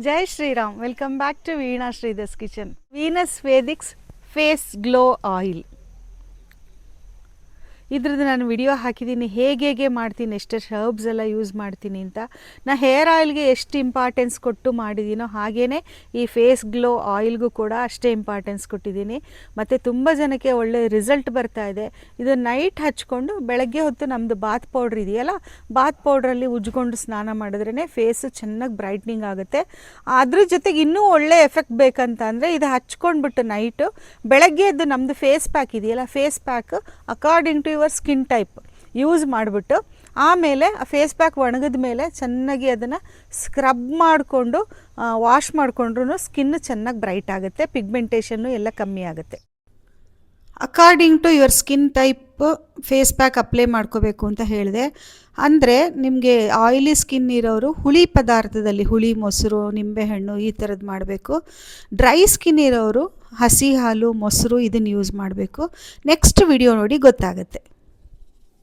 Jai Shri Ram. Welcome back to Veena Sridhar's Kitchen. Venus Vedic's Face Glow Oil. ಇದ್ರದ್ದು ನಾನು video ಹಾಕಿದ್ದೀನಿ ಹೇಗೆ ಮಾಡ್ತೀನಿ, ಎಷ್ಟೆಷ್ಟು ಹರ್ಬ್ಸ್ ಎಲ್ಲ ಯೂಸ್ ಮಾಡ್ತೀನಿ ಅಂತ. ನಾ ಹೇರ್ ಆಯಿಲ್ಗೆ ಎಷ್ಟು ಇಂಪಾರ್ಟೆನ್ಸ್ ಕೊಟ್ಟು ಮಾಡಿದ್ದೀನೋ ಹಾಗೇ ಈ ಫೇಸ್ ಗ್ಲೋ ಆಯಿಲ್ಗೂ ಕೂಡ ಅಷ್ಟೇ ಇಂಪಾರ್ಟೆನ್ಸ್ ಕೊಟ್ಟಿದ್ದೀನಿ. ಮತ್ತು ತುಂಬ ಜನಕ್ಕೆ ಒಳ್ಳೆ ರಿಸಲ್ಟ್ ಬರ್ತಾ ಇದೆ. ಇದು ನೈಟ್ ಹಚ್ಕೊಂಡು ಬೆಳಗ್ಗೆ ಹೊತ್ತು ನಮ್ಮದು ಬಾತ್ ಪೌಡ್ರ್ ಇದೆಯಲ್ಲ, ಬಾತ್ ಪೌಡ್ರಲ್ಲಿ ಉಜ್ಕೊಂಡು ಸ್ನಾನ ಮಾಡಿದ್ರೇ ಫೇಸು ಚೆನ್ನಾಗಿ ಬ್ರೈಟ್ನಿಂಗ್ ಆಗುತ್ತೆ. ಅದ್ರ ಜೊತೆಗೆ ಇನ್ನೂ ಒಳ್ಳೆ ಎಫೆಕ್ಟ್ ಬೇಕಂತ ಅಂದರೆ ಇದು ಹಚ್ಕೊಂಡ್ಬಿಟ್ಟು ನೈಟು ಬೆಳಗ್ಗೆ ಎದ್ದು ನಮ್ಮದು ಫೇಸ್ ಪ್ಯಾಕ್ ಇದೆಯಲ್ಲ, face pack according to your skin type use ಮಾಡಿಬಿಟ್ಟು ಆಮೇಲೆ ಆ ಫೇಸ್ ಪ್ಯಾಕ್ ಒಣಗಿದ ಮೇಲೆ ಚೆನ್ನಾಗಿ ಅದನ್ನು ಸ್ಕ್ರಬ್ ಮಾಡಿಕೊಂಡು ವಾಶ್ ಮಾಡಿಕೊಂಡ್ರೂ ಸ್ಕಿನ್ ಚೆನ್ನಾಗಿ ಬ್ರೈಟ್ ಆಗುತ್ತೆ, ಪಿಗ್ಮೆಂಟೇಷನ್ನು ಎಲ್ಲ ಕಮ್ಮಿ ಆಗುತ್ತೆ. According to your skin type face pack apply ಮಾಡ್ಕೋಬೇಕು ಅಂತ ಹೇಳಿದೆ. ಅಂದರೆ ನಿಮಗೆ ಆಯಿಲಿ ಸ್ಕಿನ್ ಇರೋರು ಹುಳಿ ಪದಾರ್ಥದಲ್ಲಿ ಹುಳಿ ಮೊಸರು, ನಿಂಬೆಹಣ್ಣು ಈ ಥರದ್ದು ಮಾಡಬೇಕು. ಡ್ರೈ ಸ್ಕಿನ್ ಇರೋರು ಹಸಿ ಹಾಲು, ಮೊಸರು ಇದನ್ನು ಯೂಸ್ ಮಾಡಬೇಕು. ನೆಕ್ಸ್ಟ್ ವಿಡಿಯೋ ನೋಡಿ ಗೊತ್ತಾಗುತ್ತೆ.